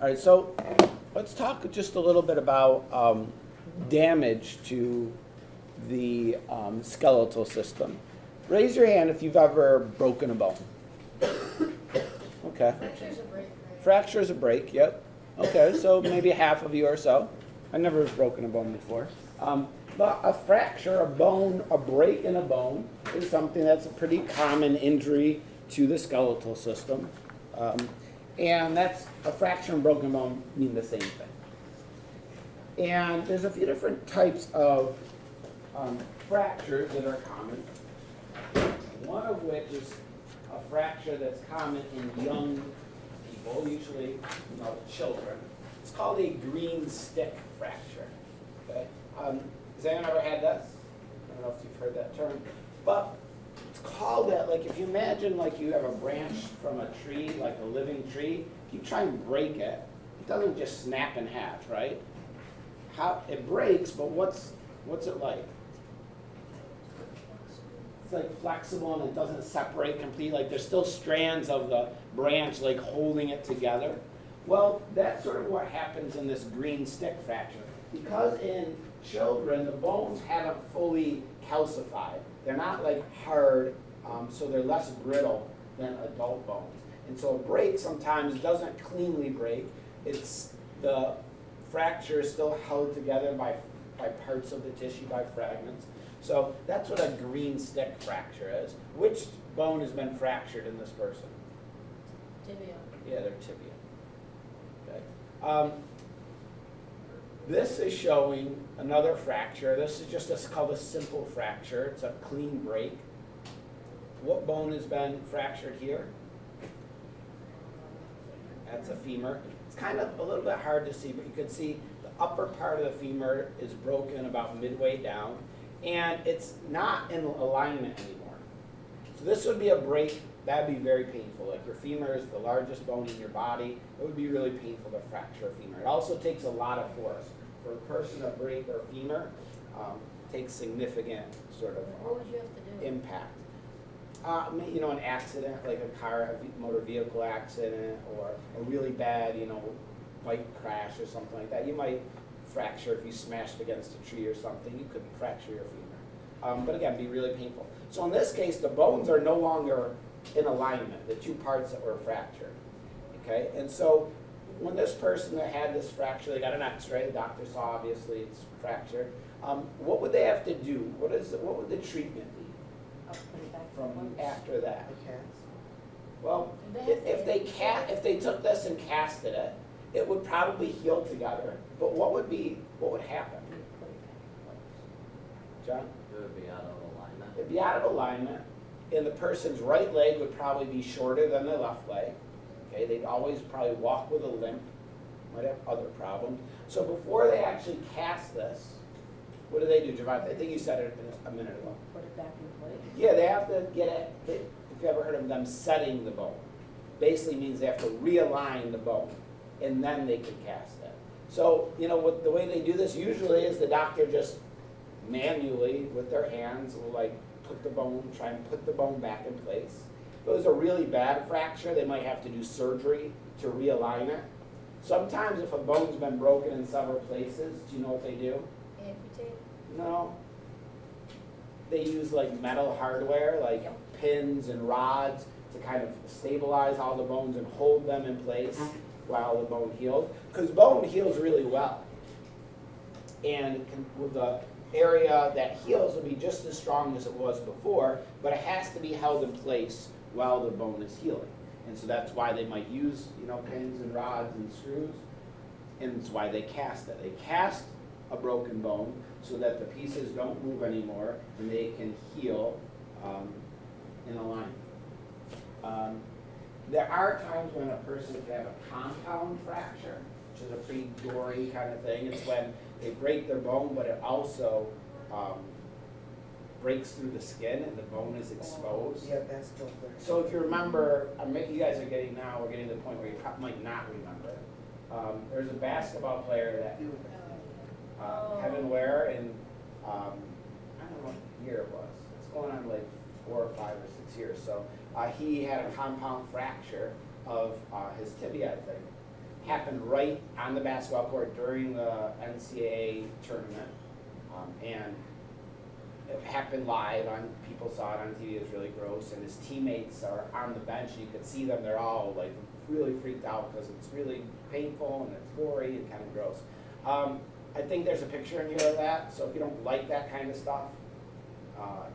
All right, so let's talk just a little bit about damage to the skeletal system. Raise your hand if you've ever broken a bone. Okay. Fracture's a break, right? Fracture's a break, yep. Okay, so maybe half of you or so. I never have broken a bone before. But a fracture, a bone, a break in a bone is something that's a pretty common injury to the skeletal system. And that's a fracture and broken bone mean the same thing. And there's a few different types of fractures that are common. One of which is a fracture that's common in young people, usually children. It's called a green stick fracture. Okay? Has anyone ever had this? I don't know if you've heard that term. But it's called that, like if you imagine like you have a branch from a tree, like a living tree, if you try and break it, it doesn't just snap in half, right? It breaks, but what's it like? It's like flexible and it doesn't separate completely. Like there's still strands of the branch like holding it together. Well, that's sort of what happens in this green stick fracture. Because in children, the bones haven't fully calcified. They're not like hard, so they're less brittle than adult bones. And so a break sometimes doesn't cleanly break. It's the fracture is still held together by parts of the tissue, by fragments. So that's what a green stick fracture is. Which bone has been fractured in this person? Tibia. Yeah, their tibia. Okay. This is showing another fracture. This is just called a simple fracture. It's a clean break. What bone has been fractured here? That's a femur. It's kind of a little bit hard to see, but you can see the upper part of the femur is broken about midway down, and it's not in alignment anymore. So this would be a break. That would be very painful. Like your femur is the largest bone in your body. It would be really painful to fracture a femur. It also takes a lot of force. For a person to break their femur, takes significant sort of What would you have to do? impact. An accident, like a motor vehicle accident, or a really bad, bike crash or something like that. You might fracture if you smashed against a tree or something. You could fracture your femur. But again, be really painful. So in this case, the bones are no longer in alignment, the two parts that were fractured. Okay, and so when this person that had this fracture, they got an X-ray. The doctor saw obviously it's fractured. What would they have to do? What would the treatment be from after that? Well, if they took this and casted it, it would probably heal together. But what would happen? John? It would be out of alignment. It'd be out of alignment, and the person's right leg would probably be shorter than their left leg. Okay, they'd always probably walk with a limp, might have other problems. So before they actually cast this, what do they do, Javon? I think you said it a minute ago. Put it back in place? Yeah, they have to get it. If you ever heard of them setting the bone, basically means they have to realign the bone, and then they can cast it. So, the way they do this usually is the doctor just manually, with their hands, will try and put the bone back in place. If it was a really bad fracture, they might have to do surgery to realign it. Sometimes if a bone's been broken in several places, do you know what they do? Amputate? No. They use metal hardware, pins and rods to kind of stabilize all the bones and hold them in place while the bone heals. Because bone heals really well. And with the area that heals will be just as strong as it was before, but it has to be held in place while the bone is healing. And so that's why they might use, pins and rods and screws, and it's why they cast it. They cast a broken bone so that the pieces don't move anymore and they can heal in alignment. There are times when a person can have a compound fracture, which is a pretty gory kind of thing. It's when they break their bone, but it also breaks through the skin and the bone is exposed. Yeah, that's still there. So if you remember, you guys are getting to the point where you might not remember. There's a basketball player that Kevin Ware, and I don't know what year it was. It's going on 4 or 5 or 6 years. So he had a compound fracture of his tibia, I think. happened right on the basketball court during the NCAA tournament. And it happened live on, people saw it on TV, it was really gross, and his teammates are on the bench, and you could see them, they're all like really freaked out because it's really painful and it's gory and kind of gross. I think there's a picture in here of that, so if you don't like that kind of stuff,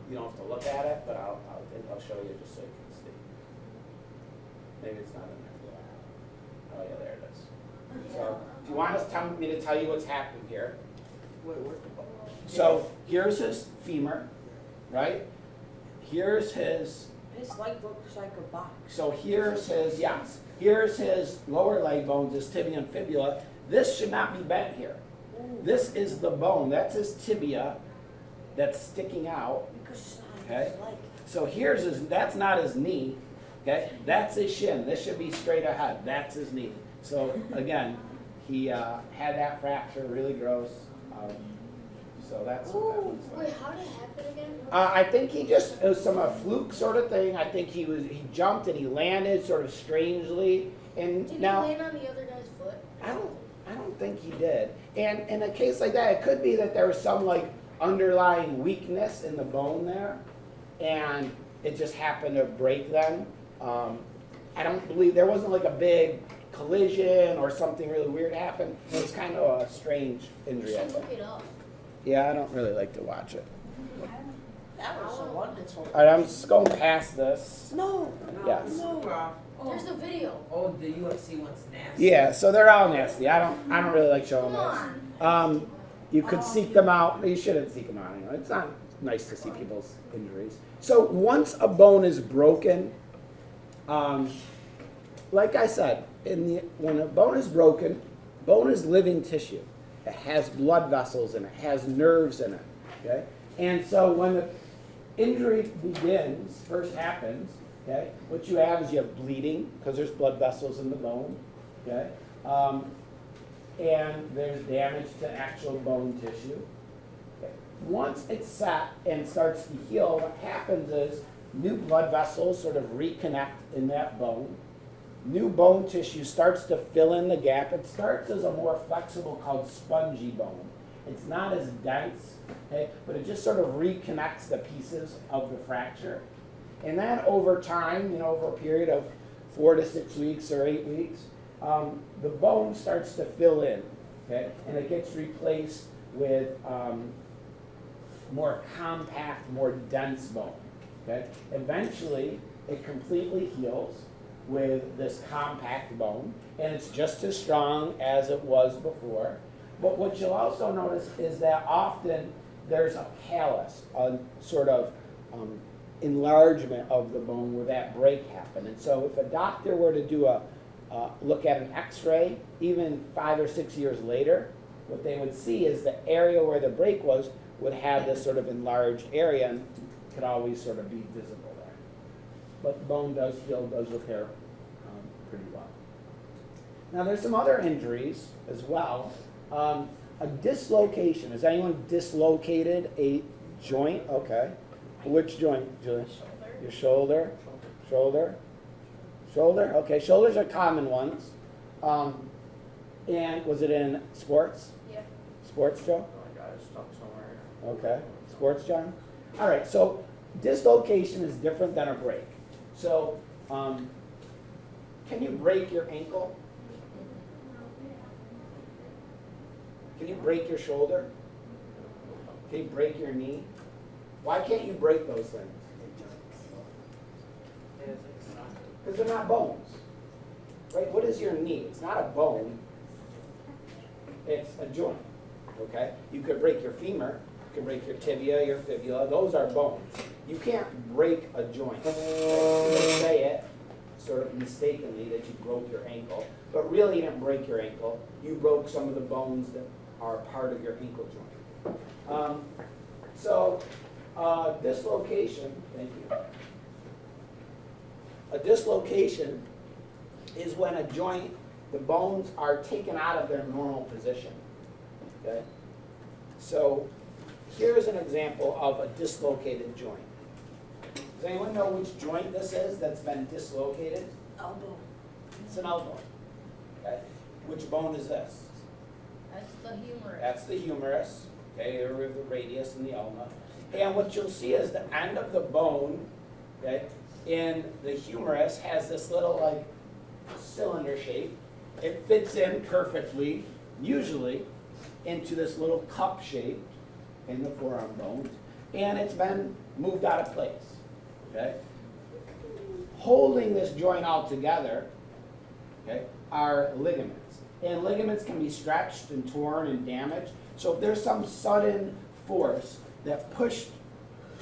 you don't have to look at it, but I'll show you just so you can see. Maybe it's not in there. Oh yeah, there it is. So if you want me to tell you what's happened here. So here's his femur, right? Here's his. His leg looks like a box. So here's his, yes. Here's his lower leg bones, his tibia and fibula. This should not be bent here. This is the bone. That's his tibia that's sticking out. Because it's not Okay. his leg. So here's his, that's not his knee. Okay, that's his shin. This should be straight ahead. That's his knee. So again, he had that fracture, really gross. So that's what that looks like. Wait, how did it happen again? I think he just, it was some fluke sort of thing. I think he jumped and he landed sort of strangely. And Did now, he land on the other guy's foot? I don't think he did. And in a case like that, it could be that there was some like underlying weakness in the bone there, and it just happened to break then. I don't believe, there wasn't like a big collision or something really weird happened. It was kind of a strange injury, I Should think. look it up. Yeah, I don't really like to watch it. That was a wonderful. All right, I'm just going past this. No. Yes. No. There's the video. Oh, the UFC one's nasty. Yeah, so they're all nasty. I don't really like showing Come those. on. You could seek them out. You shouldn't seek them out anyway. It's not nice to see people's injuries. So once a bone is broken, like I said, when a bone is broken, bone is living tissue. It has blood vessels in it, has nerves in it. Okay, and so when the injury begins, first happens. Okay, what you have is you have bleeding because there's blood vessels in the bone. Okay, and there's damage to actual bone tissue. Okay. Once it's set and starts to heal, what happens is new blood vessels sort of reconnect in that bone. New bone tissue starts to fill in the gap. It starts as a more flexible called spongy bone. It's not as dense, okay, but it just sort of reconnects the pieces of the fracture. And then over time, over a period of 4 to 6 weeks or 8 weeks, the bone starts to fill in, okay, and it gets replaced with more compact, more dense bone. Okay, eventually it completely heals with this compact bone, and it's just as strong as it was before. But what you'll also notice is that often there's a callus, a sort of enlargement of the bone where that break happened. And so if a doctor were to do a look at an x-ray, even 5 or 6 years later, what they would see is the area where the break was would have this sort of enlarged area and could always sort of be visible there. But bone does heal, does repair pretty well. Now there's some other injuries as well. A dislocation. Has anyone dislocated a joint? Okay. Which joint, Julie? Shoulder. Your shoulder? Shoulder? Shoulder? Okay, shoulders are common ones. And was it in sports? Yeah. Sports, Joe? Oh, I got it stuck somewhere. Okay. Sports, John? All right, so dislocation is different than a break. So, can you break your ankle? Can you break your shoulder? Can you break your knee? Why can't you break those things? Because they're not bones. Right? What is your knee? It's not a bone. It's a joint. Okay? You could break your femur. You could break your tibia, your fibula. Those are bones. You can't break a joint. People say it sort of mistakenly that you broke your ankle, but really you didn't break your ankle. You broke some of the bones that are part of your ankle joint. Dislocation, thank you. A dislocation is when a joint, the bones are taken out of their normal position. Okay? So here's an example of a dislocated joint. Does anyone know which joint this is that's been dislocated? Elbow. It's an elbow. Okay? Which bone is this? That's the humerus. That's the humerus, okay, or the radius and the ulna. And what you'll see is the end of the bone, okay, in the humerus has this little like cylinder shape. It fits in perfectly, usually, into this little cup shape in the forearm bones, and it's been moved out of place, okay? Holding this joint all together, okay, are ligaments. And ligaments can be stretched and torn and damaged. So if there's some sudden force that pushed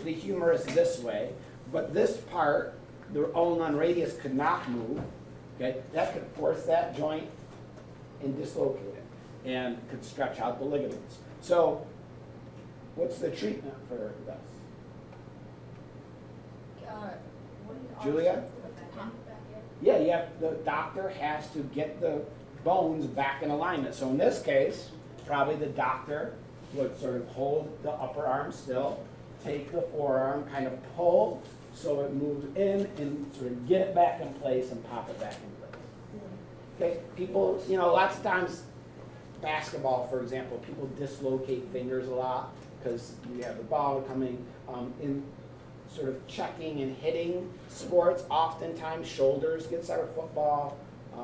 the humerus this way, but this part, the ulna and radius, could not move, okay, that could force that joint and dislocate it and could stretch out the ligaments. So what's the treatment for this? Julia? Yeah, the doctor has to get the bones back in alignment. So in this case, probably the doctor would sort of hold the upper arm still, take the forearm, kind of pull so it moves in and sort of get it back in place and pop it back in place. Okay, people, lots of times, basketball, for example, people dislocate fingers a lot because you have the ball coming in. Sort of checking and hitting sports, oftentimes shoulders gets out of football,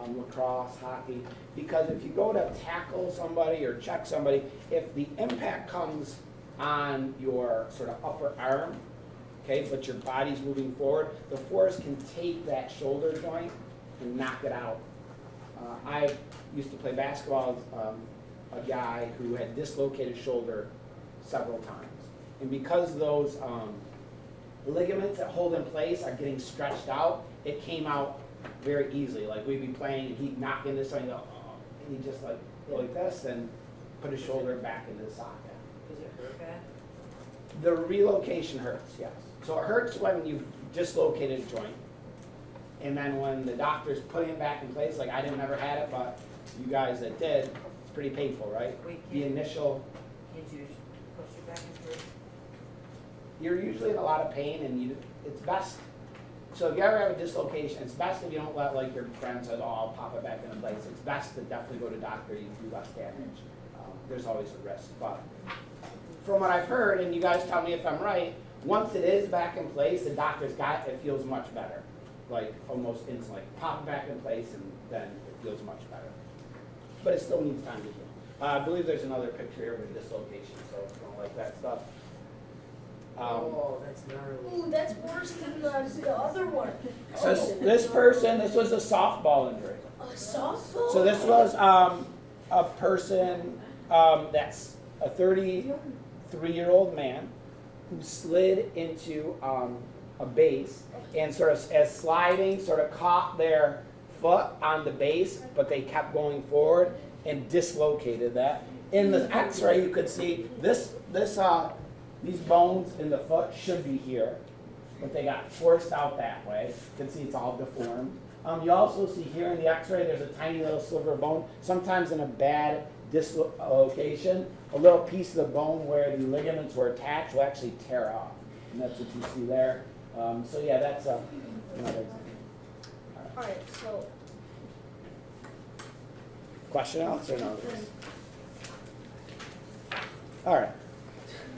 lacrosse, hockey, because if you go to tackle somebody or check somebody, if the impact comes on your sort of upper arm, okay, but your body's moving forward, the force can take that shoulder joint and knock it out. I used to play basketball with a guy who had dislocated shoulder several times, and because those ligaments that hold in place are getting stretched out, it came out very easily. Like we'd be playing and he'd knock into something, and he'd just go like this and put his shoulder back into the socket. Does it hurt bad? The relocation hurts, yes. So it hurts when you've dislocated a joint. And then when the doctor's putting it back in place, like I never had it, but you guys that did, it's pretty painful, right? Wait, The initial, can't you just push it back and forth? you're usually in a lot of pain, and it's best. So if you ever have a dislocation, it's best if you don't let like your friend says, "Oh, I'll pop it back into place." It's best to definitely go to doctor. You do less damage. There's always a risk, but from what I've heard, and you guys tell me if I'm right, once it is back in place, the doctor's got it feels much better, like almost instantly. Pop it back in place, and then it feels much better. But it still needs time to heal. I believe there's another picture here of a dislocation, so if you don't like that stuff. Oh, that's gnarly. Ooh, that's worse than the other one. So this person, this was a softball injury. A softball? So this was a person that's a 33-year-old man who slid into a base and sort of, as sliding, sort of caught their foot on the base, but they kept going forward and dislocated that. In the X-ray, you could see these bones in the foot should be here, but they got forced out that way. You can see it's all deformed. You also see here in the X-ray, there's a tiny little sliver bone. Sometimes in a bad dislocation, a little piece of the bone where the ligaments were attached will actually tear off, and that's what you see there. So yeah, that's another example. All right, so Question else or no? All right.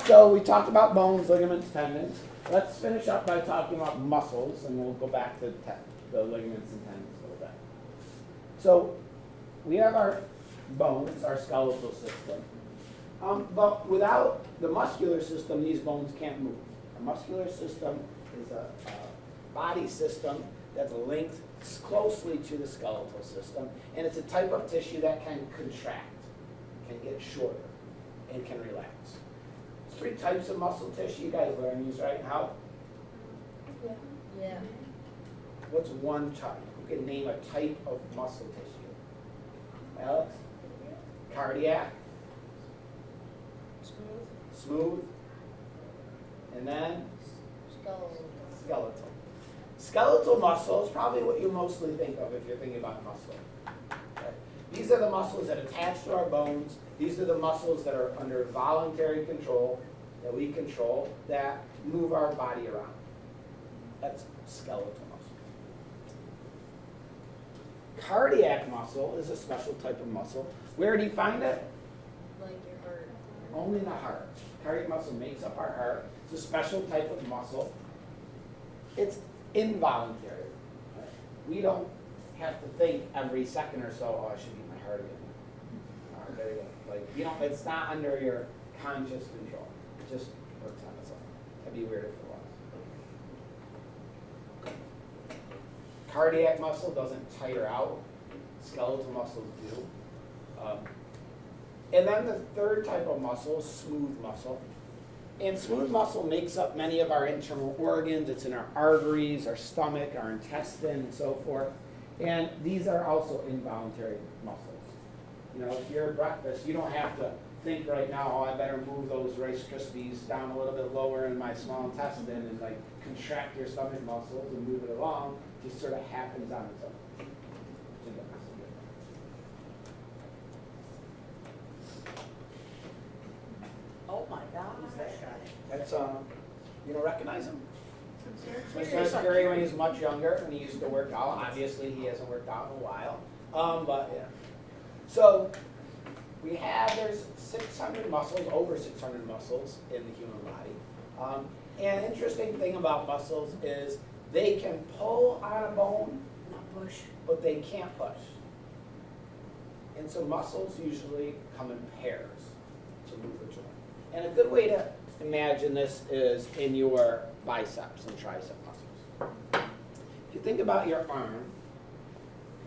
So we talked about bones, ligaments, tendons. Let's finish up by talking about muscles, and we'll go back to the ligaments and tendons a little bit. So we have our bones, our skeletal system. But without the muscular system, these bones can't move. A muscular system is a body system that's linked closely to the skeletal system, and it's a type of tissue that can contract, can get shorter, and can relax. There's 3 types of muscle tissue. You guys learn these, right? How? yeah. What's one type? Who can name a type of muscle tissue? Alex? Cardiac? Smooth? And then? Skeletal. Skeletal muscle is probably what you mostly think of if you're thinking about muscle. Okay. These are the muscles that attach to our bones. These are the muscles that are under voluntary control, that we control, that move our body around. That's skeletal muscle. Cardiac muscle is a special type of muscle. Where do you find it? like your heart. Only in the heart. Cardiac muscle makes up our heart. It's a special type of muscle. It's involuntary. Right? We don't have to think every second or so, oh, I should beat my heart again. There you go. Like, you know, it's not under your conscious control. It just works on its own. That'd be weird if it was. Cardiac muscle doesn't tire out. Skeletal muscles do. And then the third type of muscle is smooth muscle. And smooth muscle makes up many of our internal organs. It's in our arteries, our stomach, our intestine, and so forth. And these are also involuntary muscles. You know, if you're at breakfast, you don't have to think right now, oh, I better move those Rice Krispies down a little bit lower in my small intestine and like contract your stomach muscles and move it along. It just sort of happens on its own. Oh my God. Who's that guy? That's, you don't recognize him? Serious? Mr. Curry when he was much younger, when he used to work out. Obviously, he hasn't worked out in a while. But yeah. So we have, there's 600 muscles, over 600 muscles in the human body. And an interesting thing about muscles is they can pull on a bone, Not push. but they can't push. And so muscles usually come in pairs to move a joint. And a good way to imagine this is in your biceps and tricep muscles. If you think about your arm,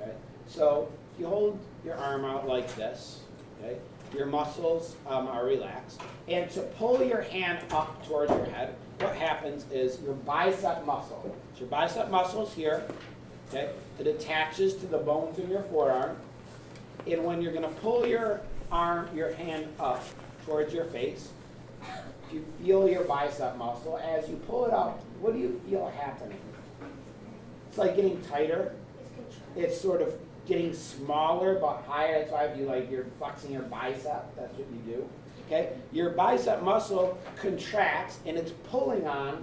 okay, so if you hold your arm out like this, okay, your muscles are relaxed. And to pull your hand up towards your head, what happens is your bicep muscle, so your bicep muscle is here, okay, it attaches to the bones in your forearm. And when you're going to pull your hand up towards your face, you feel your bicep muscle. As you pull it up, what do you feel happening? It's like getting tighter. It's sort of getting smaller but higher. That's why if you like you're flexing your bicep, that's what you do. Okay? Your bicep muscle contracts and it's pulling on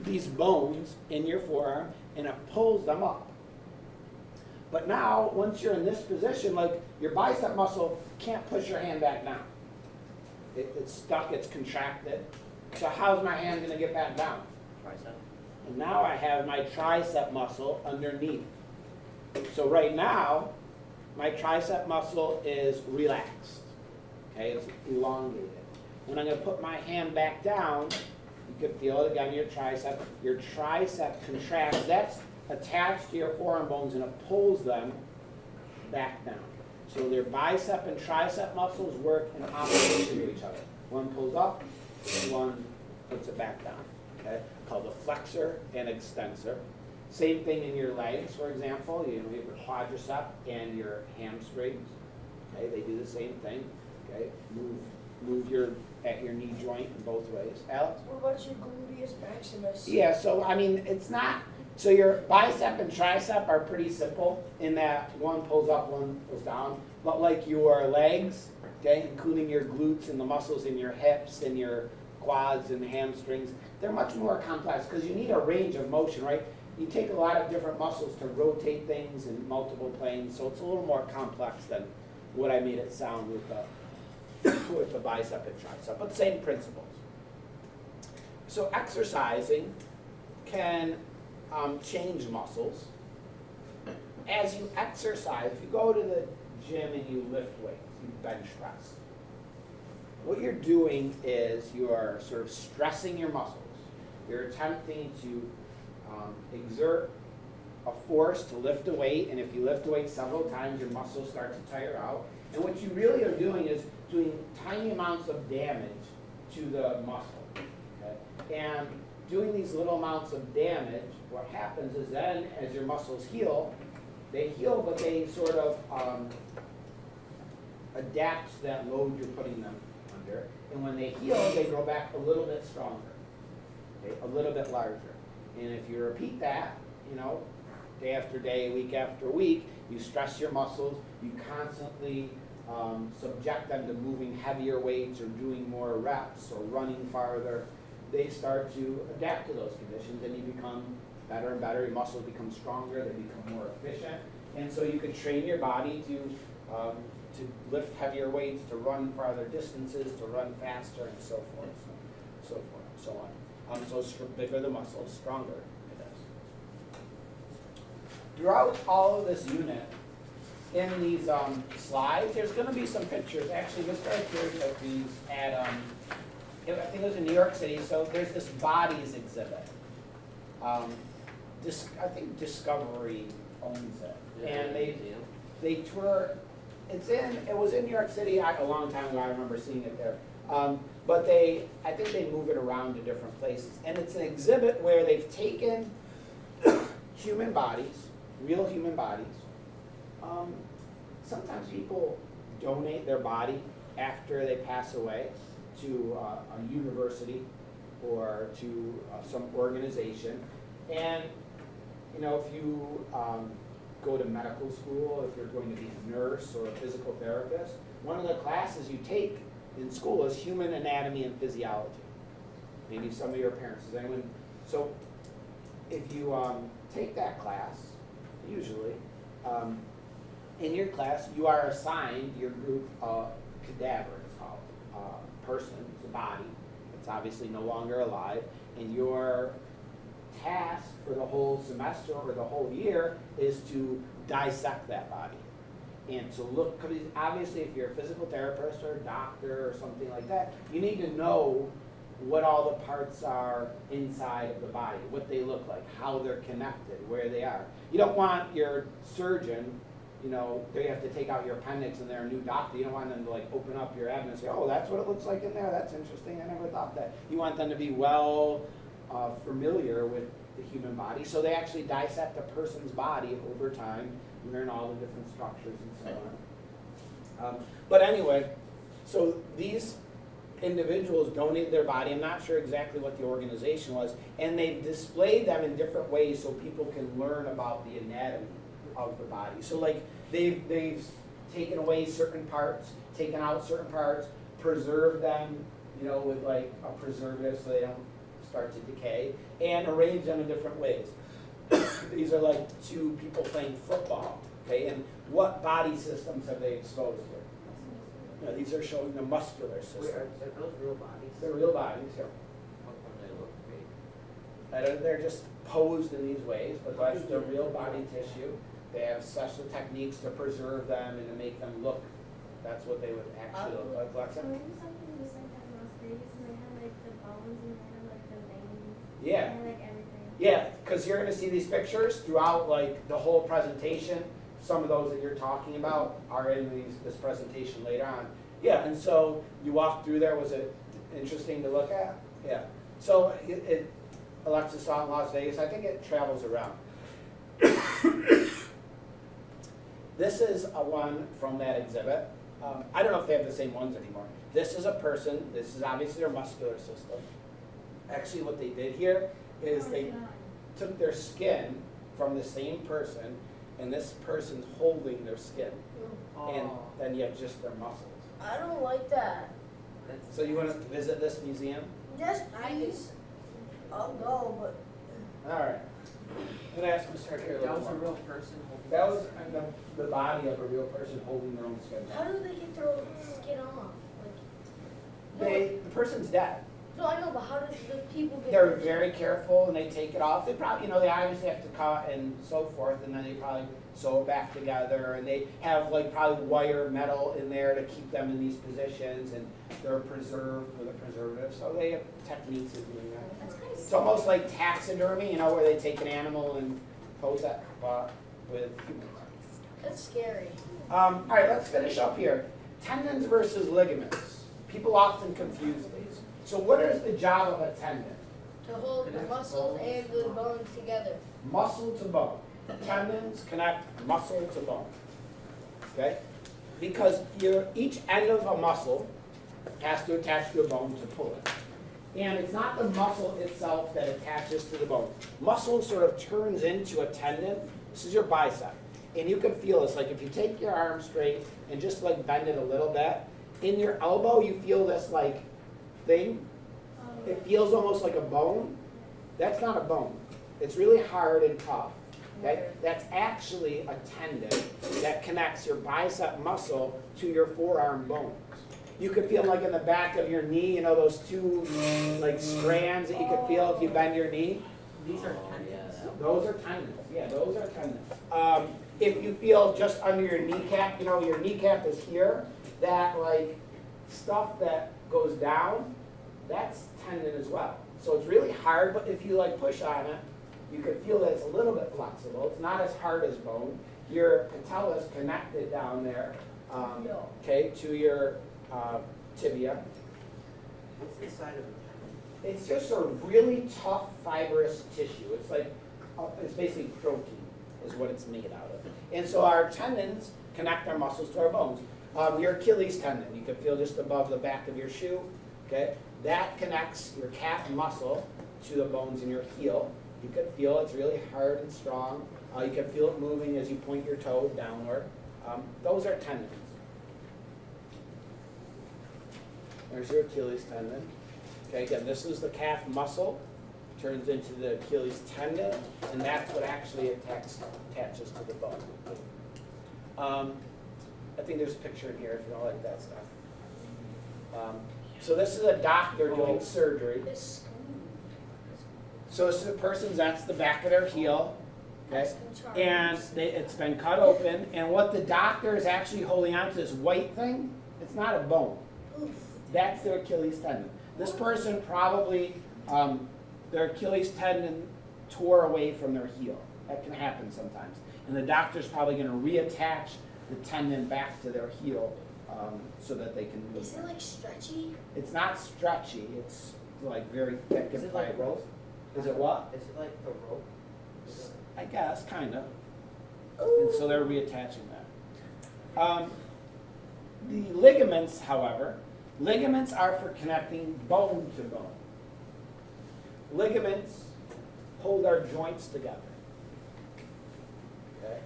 these bones in your forearm and it pulls them up. But now, once you're in this position, like your bicep muscle can't push your hand back down. It's stuck, it's contracted. So how's my hand going to get back down? Tricep. And now I have my tricep muscle underneath. So right now, my tricep muscle is relaxed. Okay, it's elongated. When I'm going to put my hand back down, you can feel it again, your tricep. Your tricep contracts. That's attached to your forearm bones and it pulls them back down. So their bicep and tricep muscles work in opposition to each other. One pulls up, one puts it back down. Okay, called a flexor and extensor. Same thing in your legs, for example. You have your quadricep and your hamstrings. Okay, they do the same thing. Okay, move your at your knee joint in both ways. Alex? What about your gluteus maximus? Yeah, so I mean, it's not, so your bicep and tricep are pretty simple in that one pulls up, one goes down. But like your legs, okay, including your glutes and the muscles in your hips and your quads and hamstrings, they're much more complex because you need a range of motion, right? You take a lot of different muscles to rotate things in multiple planes, so it's a little more complex than what I made it sound with the bicep and tricep, but same principles. So exercising can change muscles. As you exercise, if you go to the gym and you lift weights, you bench press, what you're doing is you are sort of stressing your muscles. You're attempting to exert a force to lift a weight, and if you lift a weight several times, your muscles start to tire out. And what you really are doing is doing tiny amounts of damage to the muscle. Okay? And doing these little amounts of damage, what happens is then as your muscles heal, they heal, but they sort of adapt to that load you're putting them under. And when they heal, they grow back a little bit stronger, okay? A little bit larger. And if you repeat that, you know, day after day, week after week, you stress your muscles, you constantly subject them to moving heavier weights or doing more reps or running farther, they start to adapt to those conditions and you become better and better. Your muscles become stronger, they become more efficient, And so you could train your body to lift heavier weights, to run farther distances, to run faster, and so forth, so on. So bigger the muscle, stronger it is. Throughout all of this unit, in these slides, there's going to be some pictures. Actually, this right here that these at, I think it was in New York City. So there's this bodies exhibit. I think Discovery owns it, and they tour. It was in New York City a long time ago. I remember seeing it there. But I think they move it around to different places, and it's an exhibit where they've taken human bodies, real human bodies. Sometimes people donate their body after they pass away to a university or to some organization. And you know, if you go to medical school, if you're going to be a nurse or a physical therapist, one of the classes you take in school is human anatomy and physiology. Maybe some of your parents, is anyone? So if you take that class, usually, in your class, you are assigned your group of cadaver, it's called, person, it's a body, it's obviously no longer alive, and your task for the whole semester or the whole year is to dissect that body. And to look, because obviously if you're a physical therapist or a doctor or something like that, you need to know what all the parts are inside of the body, what they look like, how they're connected, where they are. You don't want your surgeon, you know, they have to take out your appendix and they're a new doctor. You don't want them to like open up your abdomen and say, oh, that's what it looks like in there, that's interesting, I never thought that. You want them to be well familiar with the human body. So they actually dissect a person's body over time, and learn all the different structures and so on. But anyway, so these individuals donated their body. I'm not sure exactly what the organization was, and they've displayed them in different ways so people can learn about the anatomy of the body. So like they've taken away certain parts, taken out certain parts, preserved them, you know, with like a preservative so they don't start to decay, and arranged them in different ways. These are like two people playing football, okay, and what body systems have they exposed here? You know, these are showing the muscular system. Are those real bodies? They're real bodies, yeah. How come they look fake? They're just posed in these ways, but that's the real body tissue. They have special techniques to preserve them and to make them look, that's what they would actually look like. Alexa? So maybe something just like that in Las Vegas, and they have like the bones and they have like the veins. Yeah. And like everything. Yeah, because you're going to see these pictures throughout like the whole presentation. Some of those that you're talking about are in this presentation later on. Yeah, and so you walked through there. Was it interesting to look at? Yeah. So Alexa saw it in Las Vegas. I think it travels around. This is a one from that exhibit. I don't know if they have the same ones anymore. This is a person. This is obviously their muscular system. Actually, what they did here is they took their skin from the same person, and this person's holding their skin. And then you have just their muscles. I don't like that. So you want to visit this museum? Yes, please. I'll go, but All right. I'm going to ask Mr. here. That was a real person holding That was the body of a real person holding their own skin. how do they get their own skin off? Like, The person's dead. no, I know, but how does the people get They're their very careful and they take it off. They probably, you know, they obviously have to cut and so forth, and then they probably sew it back together, and they have like probably wire metal in there to keep them in these positions, and they're preserved with a preservative. So they have techniques of doing that. That's kind of It's almost like taxidermy, you know, where they take an animal and pose that with humans. That's scary. All right, let's finish up here. Tendons versus ligaments. People often confuse these. So what is the job of a tendon? To hold the muscles and the bones together. Muscle to bone. Tendons connect muscle to bone. Okay? Because each end of a muscle has to attach to a bone to pull it. And it's not the muscle itself that attaches to the bone. Muscle sort of turns into a tendon. This is your bicep. And you can feel this. Like if you take your arm straight and just like bend it a little bit, in your elbow you feel this like thing. It feels almost like a bone. That's not a bone. It's really hard and tough. Okay? That's actually a tendon that connects your bicep muscle to your forearm bones. You could feel like in the back of your knee, you know, those two like strands that you could feel if you bend your knee. These are tendons. Those are tendons. Yeah, those are tendons. If you feel just under your kneecap, you know, your kneecap is here, that like stuff that goes down, that's tendon as well. So it's really hard, but if you like push on it, you can feel that it's a little bit flexible. It's not as hard as bone. Your patella is connected down there, okay, to your tibia. What's the side of a tendon? It's just a really tough fibrous tissue. It's like, it's basically protein is what it's made out of. And so our tendons connect our muscles to our bones. Your Achilles tendon, you can feel just above the back of your shoe, okay? That connects your calf muscle to the bones in your heel. You can feel it's really hard and strong. You can feel it moving as you point your toe downward. Those are tendons. There's your Achilles tendon. Okay, again, this is the calf muscle, turns into the Achilles tendon, and that's what actually attaches to the bone. I think there's a picture in here if you don't like that stuff. So this is a doctor doing surgery. So this is a person's, that's the back of their heel, okay? And it's been cut open, and what the doctor is actually holding on to, this white thing, it's not a bone. That's their Achilles tendon. This person probably, their Achilles tendon tore away from their heel. That can happen sometimes. And the doctor's probably going to reattach the tendon back to their heel so that they can move. Is it like stretchy? It's not stretchy. It's like very thick Is and it like fibrous. rope? Is it what? Is it like the rope? I guess, kind of. And so they're reattaching that. The ligaments, however, ligaments are for connecting bone to bone. Ligaments hold our joints together. Okay?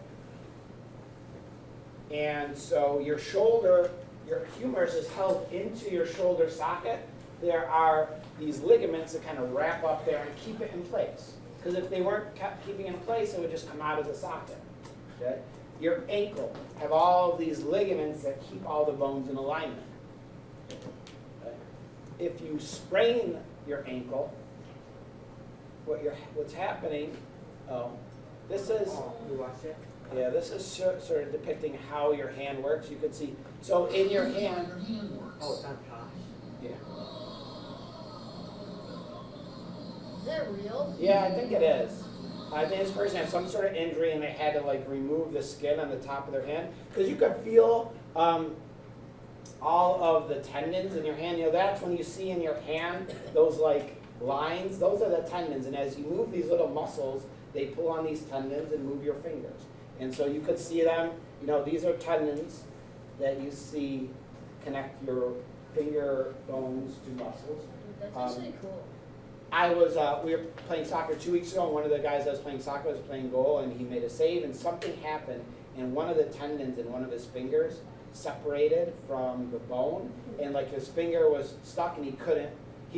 And so your shoulder, your humerus is held into your shoulder socket. There are these ligaments that kind of wrap up there and keep it in place. Because if they weren't kept keeping in place, it would just come out of the socket. Okay? Your ankle have all of these ligaments that keep all the bones in alignment. Okay? If you sprain your ankle, what's happening? This is You watch it? yeah. This is sort of depicting how your hand works. You can see. So in your hand. Oh, it's on top. Yeah. Is that real? Yeah, I think it is. I think this person had some sort of injury and they had to like remove the skin on the top of their hand because you could feel all of the tendons in your hand. You know, that's when you see in your hand those like lines. Those are the tendons, and as you move these little muscles, they pull on these tendons and move your fingers. And so you could see them. You know, these are tendons that you see connect your finger bones to muscles. That's actually cool. We were playing soccer 2 weeks ago, and one of the guys that was playing soccer was playing goal, and he made a save, and something happened, and one of the tendons in one of his fingers separated from the bone, and like his finger was stuck, and he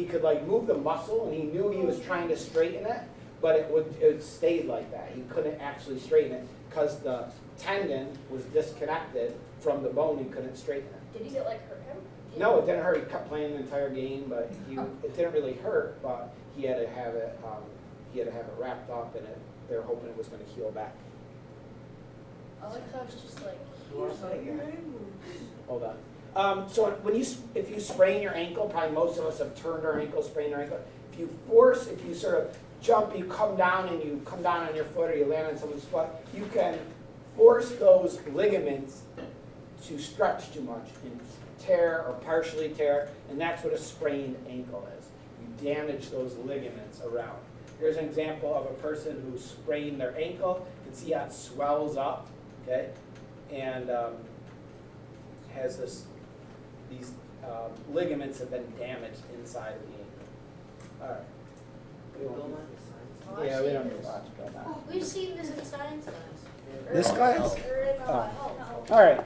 could like move the muscle, and he knew he was trying to straighten it, but it stayed like that. He couldn't actually straighten it because the tendon was disconnected from the bone. He couldn't straighten it. Did he get like hurt him? No, it didn't hurt. He kept playing the entire game, but it didn't really hurt. But he had to have it. He had to have it wrapped up, and they were hoping it was going to heal back. I like how it's just like. You want to play again? Hold on. So if you sprain your ankle, probably most of us have turned our ankle, sprained our ankle. If you sort of jump, you come down and you come down on your foot, or you land on someone's foot, you can force those ligaments to stretch too much and tear or partially tear, and that's what a sprained ankle is. You damage those ligaments around. Here's an example of a person who sprained their ankle. You can see how it swells up, okay, and has these ligaments have been damaged inside of the ankle. All right. Bill on the sides. Oh, I've Yeah, we seen don't need to this. watch about that. We've seen this in science class. This Or in class? health, or in Oh. health. All right.